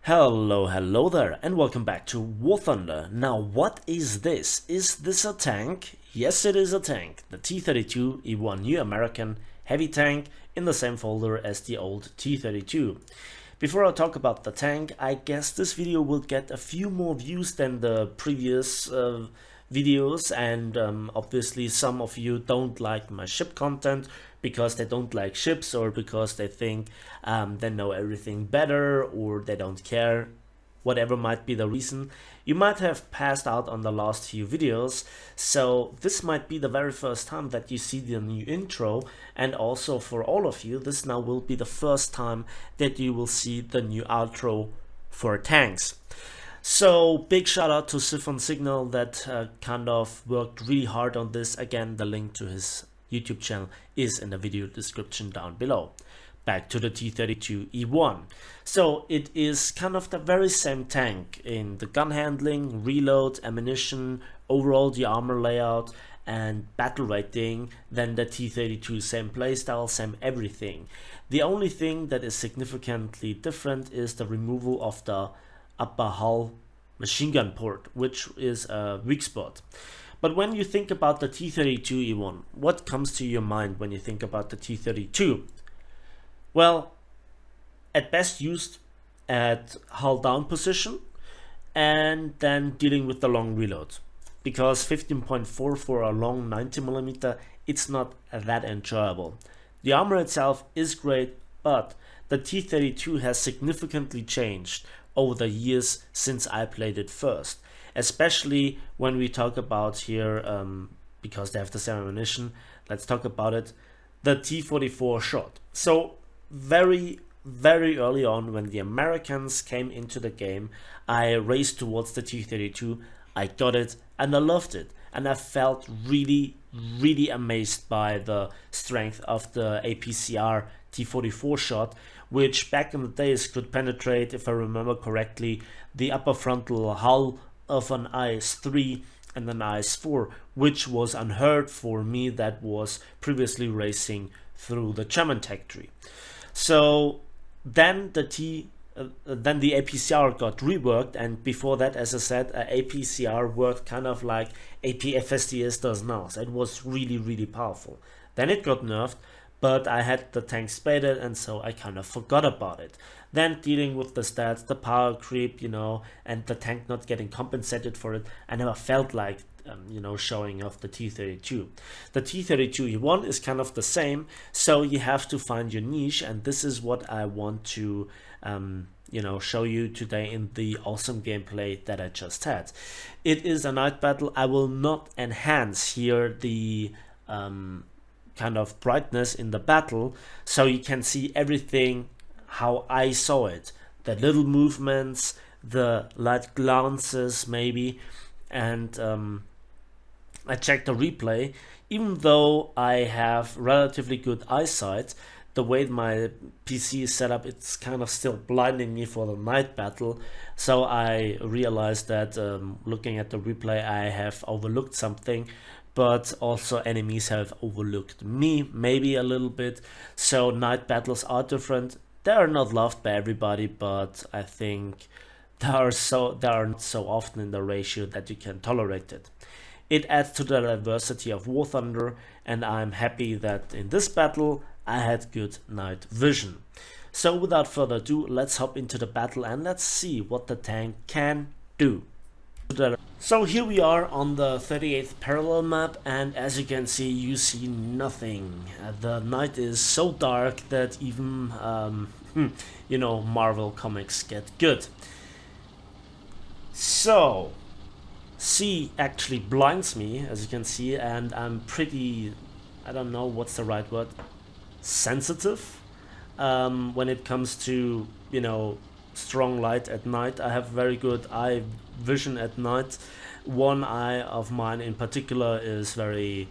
Hello there, and welcome back to War Thunder. Now, what is this? Is this a tank? Yes, it is a tank. The T32E1 New American heavy tank in the same folder as the old T32. Before I talk about the tank, I guess this video will get a few more views than the previous videos, and obviously some of you don't like my ship content because they don't like ships, or because they think they know everything better, or they don't care. Whatever might be the reason, you might have passed out on the last few videos, so this might be the very first time that you see the new intro, and also for all of you, this now will be the first time that you will see the new outro for tanks. So big shout out to Syphon Signal that kind of worked really hard on this. Again, the link to his YouTube channel is in the video description down below. Back to the T32E1. So it is kind of the very same tank in the gun handling, reload, ammunition, overall the armor layout and battle rating than the T32. Same playstyle, same everything. The only thing that is significantly different is the removal of the upper hull machine gun port, which is a weak spot. But when you think about the T32E1, what comes to your mind when you think about the T32? Well, at best used at hull down position and then dealing with the long reload. Because 15.4 for a long 90mm, it's not that enjoyable. The armor itself is great, but the T32 has significantly changed over the years since I played it first. Especially when we talk about here, because they have the same ammunition, let's talk about it, the T44 shot. So very early on, when the Americans came into the game, I raced towards the T32, I got it and I loved it, and I felt really amazed by the strength of the APCR T44 shot, which back in the days could penetrate, if I remember correctly, the upper frontal hull of an IS-3 and an IS-4, which was unheard for me that was previously racing through the German tech tree. So then the APCR got reworked, and before that, as I said, APCR worked kind of like APFSDS does now. So it was really powerful. Then it got nerfed, but I had the tank spaded, and so I kind of forgot about it. Then dealing with the stats, the power creep, you know, and the tank not getting compensated for it, I never felt like showing off the T32. The T32E1 is kind of the same, so you have to find your niche, and this is what I want to show you today in the awesome gameplay that I just had. It is a night battle. I will not enhance here the kind of brightness in the battle, so you can see everything how I saw it, the little movements, the light glances maybe, and I checked the replay. Even though I have relatively good eyesight, the way my PC is set up, it's kind of still blinding me for the night battle. So I realized that looking at the replay, I have overlooked something, but also enemies have overlooked me maybe a little bit. So night battles are different. They are not loved by everybody, but I think they are not so often in the ratio that you can tolerate it. It adds to the diversity of War Thunder, and I'm happy that in this battle I had good night vision. So without further ado, let's hop into the battle and let's see what the tank can do. So here we are on the 38th parallel map, and as you can see, you see nothing. The night is so dark that even Marvel comics get good. So C actually blinds me, as you can see, and I'm pretty, I don't know what's the right word, sensitive when it comes to strong light at night. I have very good eye vision at night. One eye of mine in particular is very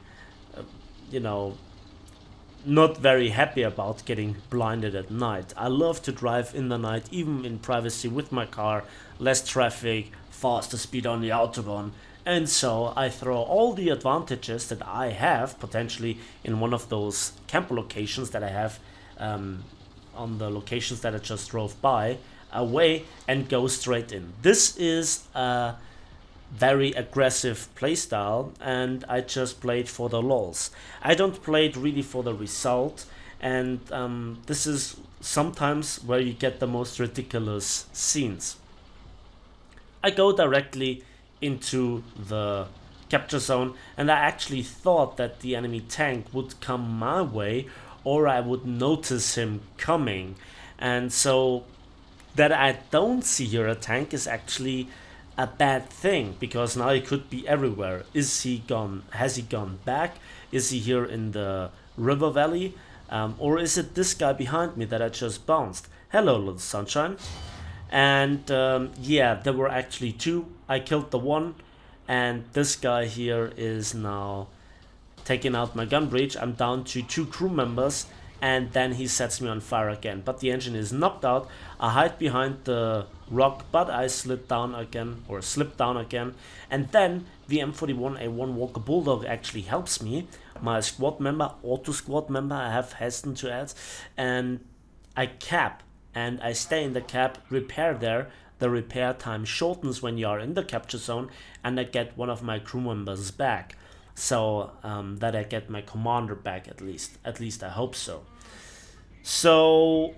not very happy about getting blinded at night. I love to drive in the night, even in privacy with my car, less traffic, faster speed on the autobahn, and so I throw all the advantages that I have potentially in one of those camper locations that I have on the locations that I just drove by. away and go straight in. This is a very aggressive playstyle, and I just played for the lols. I don't play it really for the result, and this is sometimes where you get the most ridiculous scenes. I go directly into the capture zone, and I actually thought that the enemy tank would come my way, or I would notice him coming, and so that I don't see here a tank is actually a bad thing, because now he could be everywhere. Is he gone? Has he gone back? Is he here in the river valley? Or is it this guy behind me that I just bounced? Hello, little sunshine. And yeah, there were actually two. I killed the one, and this guy here is now taking out my gun breach. I'm down to 2 crew members, and then he sets me on fire again. But the engine is knocked out. I hide behind the rock, but I slipped down again, and then the M41A1 Walker Bulldog actually helps me. My squad member, auto squad member, I have hastened to add, and I cap, and I stay in the cap, repair there. The repair time shortens when you are in the capture zone, and I get one of my crew members back, so that I get my commander back at least I hope so. So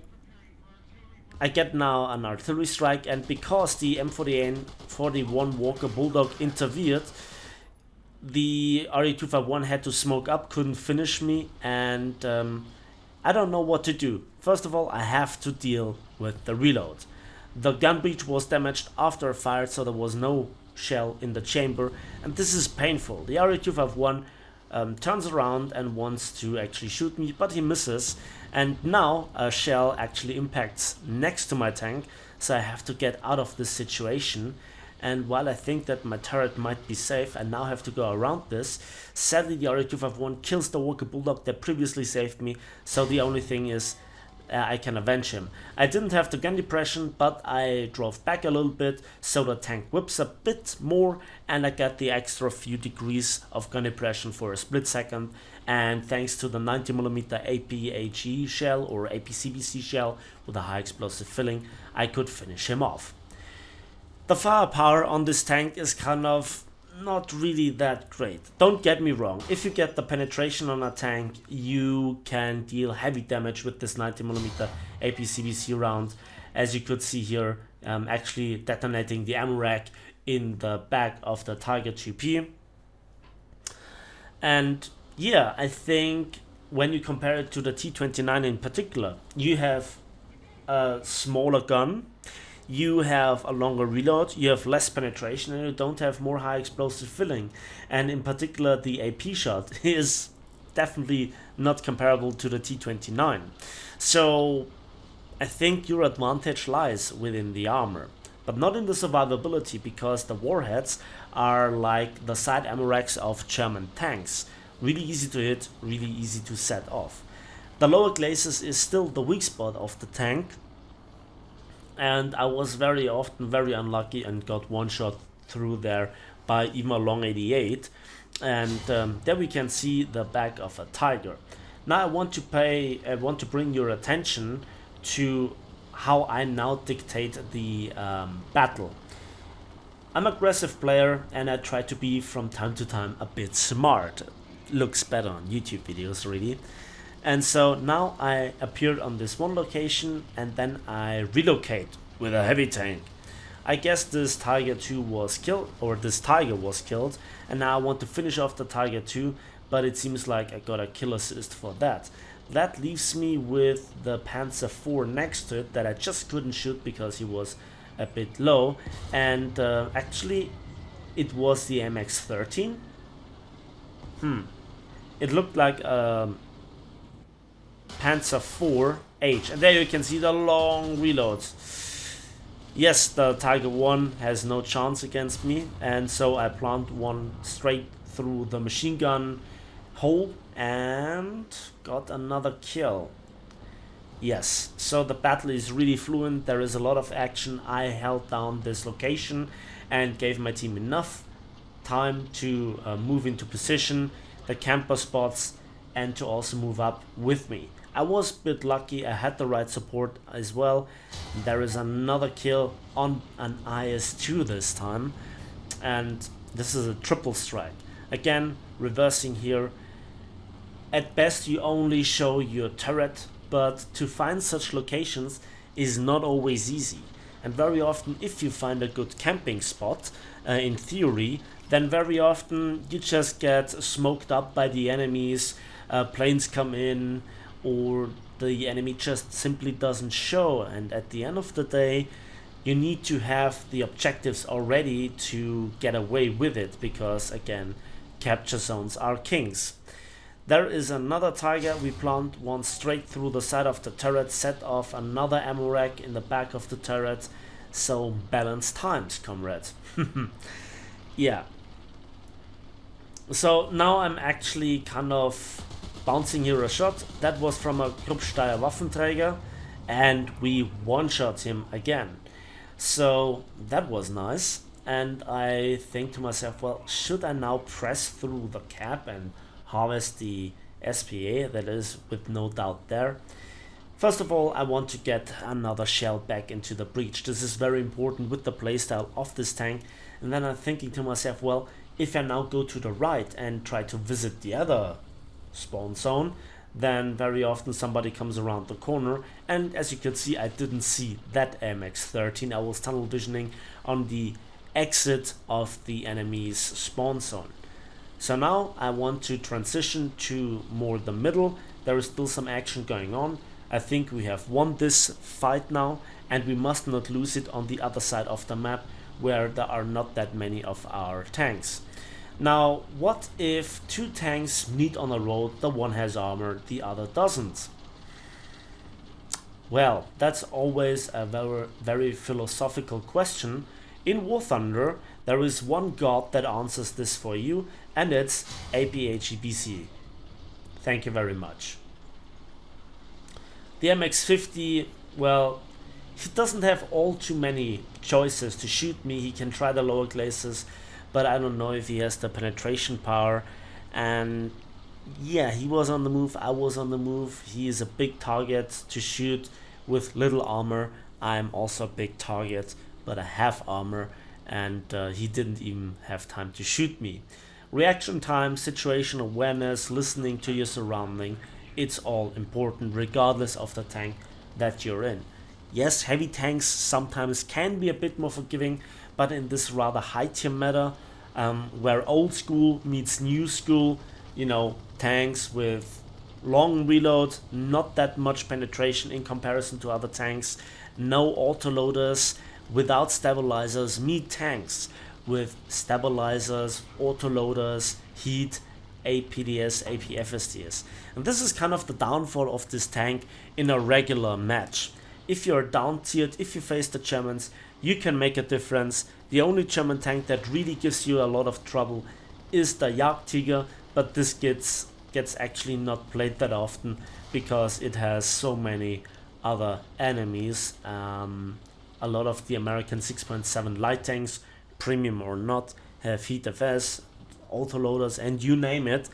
I get now an artillery strike, and because the M41 Walker Bulldog interfered, the RE251 had to smoke up, couldn't finish me, and I don't know what to do. First of all, I have to deal with the reload. The gun breech was damaged after I fired, so there was no shell in the chamber, and this is painful. The RE251 turns around and wants to actually shoot me, but he misses, and now a shell actually impacts next to my tank, so I have to get out of this situation. And while I think that my turret might be safe, I now have to go around this. Sadly, the RE251 kills the Walker Bulldog that previously saved me, so the only thing is I can avenge him. I didn't have the gun depression, but I drove back a little bit, so the tank whips a bit more, and I got the extra few degrees of gun depression for a split second. And thanks to the 90mm APHE shell or APCBC shell with a high explosive filling, I could finish him off. The firepower on this tank is kind of not really that great. Don't get me wrong, if you get the penetration on a tank, you can deal heavy damage with this 90mm APCBC round, as you could see here, actually detonating the ammo rack in the back of the Tiger 2P. And yeah, I think when you compare it to the T29 in particular, you have a smaller gun, you have a longer reload, you have less penetration, and you don't have more high explosive filling. And in particular, the AP shot is definitely not comparable to the T29. So I think your advantage lies within the armor, but not in the survivability, because the warheads are like the side ammo racks of German tanks. Really easy to hit, really easy to set off. The lower glacis is still the weak spot of the tank, and I was very often very unlucky and got one shot through there by even a long 88. And there we can see the back of a Tiger. Now I want to bring your attention to how I now dictate the battle. I'm an aggressive player, and I try to be from time to time a bit smart. Looks better on YouTube videos, really. And so now I appeared on this one location, and then I relocate with a heavy tank. I guess this Tiger 2 was killed, or this Tiger was killed, and now I want to finish off the Tiger 2, but it seems like I got a kill assist for that. That leaves me with the Panzer IV next to it that I just couldn't shoot because he was a bit low, and actually it was the MX-13. It looked like Panzer IV-H, and there you can see the long reloads. Yes, the Tiger 1 has no chance against me, and so I plant one straight through the machine gun hole and got another kill. Yes, so the battle is really fluent, there is a lot of action. I held down this location and gave my team enough time to move into position, the camper spots, and to also move up with me. I was a bit lucky, I had the right support as well. There is another kill on an IS-2 this time, and this is a triple strike. Again, reversing here. At best you only show your turret, but to find such locations is not always easy. And very often if you find a good camping spot, in theory, then very often you just get smoked up by the enemies, planes come in, or the enemy just simply doesn't show, and at the end of the day you need to have the objectives already to get away with it, because again, capture zones are kings. There is another tiger, we plant one straight through the side of the turret, set off another ammo rack in the back of the turret, so balance times, comrade. Yeah. So now I'm actually kind of bouncing here a shot. That was from a Gruppsteyr Waffenträger, and we one-shot him again. So that was nice, and I think to myself, well, should I now press through the cap and harvest the SPA? That is with no doubt there. First of all, I want to get another shell back into the breach. This is very important with the playstyle of this tank. And then I'm thinking to myself, well, if I now go to the right and try to visit the other spawn zone, then very often somebody comes around the corner, and as you can see, I didn't see that MX-13. I was tunnel visioning on the exit of the enemy's spawn zone. So now I want to transition to more the middle. There is still some action going on. I think we have won this fight now, and we must not lose it on the other side of the map, where there are not that many of our tanks. Now, what if two tanks meet on a road, the one has armor, the other doesn't? Well, that's always a very philosophical question. In War Thunder, there is one god that answers this for you, and it's APHEBC. Thank you very much. The MX-50, well, he doesn't have all too many choices to shoot me. He can try the lower glacis, but I don't know if he has the penetration power. And yeah, he was on the move, I was on the move. He is a big target to shoot with little armor. I'm also a big target, but I have armor, and he didn't even have time to shoot me. Reaction time, situation awareness, listening to your surrounding, it's all important regardless of the tank that you're in. Yes, heavy tanks sometimes can be a bit more forgiving, but in this rather high tier meta, where old school meets new school, you know, tanks with long reload, not that much penetration in comparison to other tanks, no autoloaders, without stabilizers, meet tanks with stabilizers, autoloaders, heat, APDS, APFSDS. And this is kind of the downfall of this tank in a regular match. If you're down tiered, if you face the Germans, you can make a difference. The only German tank that really gives you a lot of trouble is the Jagdtiger, but this gets actually not played that often because it has so many other enemies. A lot of the American 6.7 light tanks, premium or not, have heat FS, autoloaders, and you name it.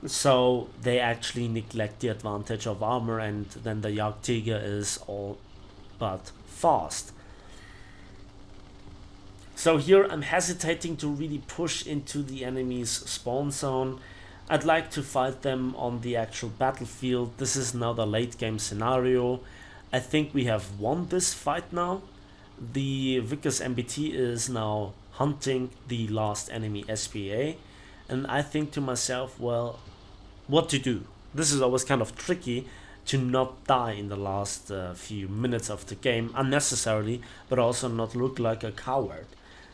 So they actually neglect the advantage of armor, and then the Jagdtiger is all but fast. So here I'm hesitating to really push into the enemy's spawn zone. I'd like to fight them on the actual battlefield. This is now the late game scenario. I think we have won this fight now. The Vickers MBT is now hunting the last enemy SPA, and I think to myself, well, what to do? This is always kind of tricky to not die in the last few minutes of the game unnecessarily, but also not look like a coward.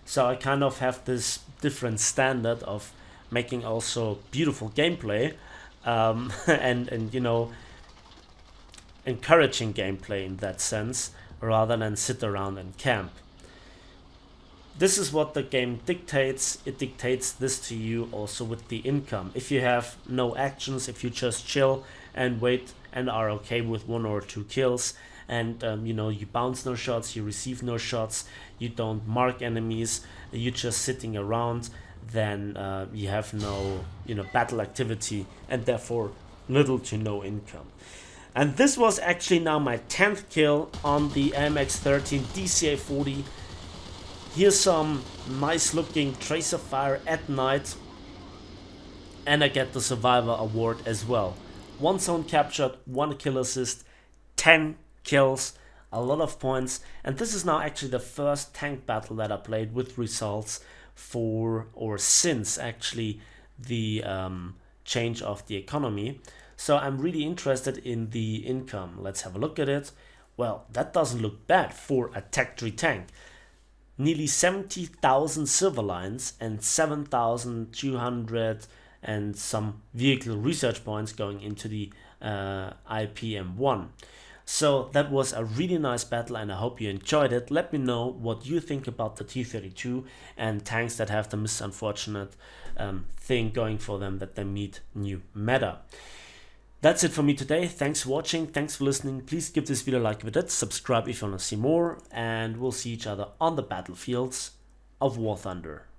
So I kind of have this different standard of making also beautiful gameplay, and you know, encouraging gameplay in that sense, rather than sit around and camp. This is what the game dictates. It dictates this to you also with the income. If you have no actions, if you just chill and wait and are okay with 1 or 2 kills, and you know, you bounce no shots, you receive no shots, you don't mark enemies, you're just sitting around, then you have no, you know, battle activity, and therefore little to no income. And this was actually now my 10th kill on the MX-13 DCA-40. Here's some nice looking tracer fire at night, and I get the Survivor Award as well. 1 zone captured, 1 kill assist, 10 kills, a lot of points, and this is now actually the first tank battle that I played with results for, or since actually the change of the economy. So I'm really interested in the income. Let's have a look at it. Well, that doesn't look bad for a Tech 3 tank. Nearly 70,000 silver lines and 7,200 and some vehicle research points going into the IPM1. So that was a really nice battle, and I hope you enjoyed it. Let me know what you think about the T32 and tanks that have the misunfortunate thing going for them, that they meet new meta. That's it for me today. Thanks for watching, thanks for listening. Please give this video a like if you did, subscribe if you want to see more, and we'll see each other on the battlefields of War Thunder.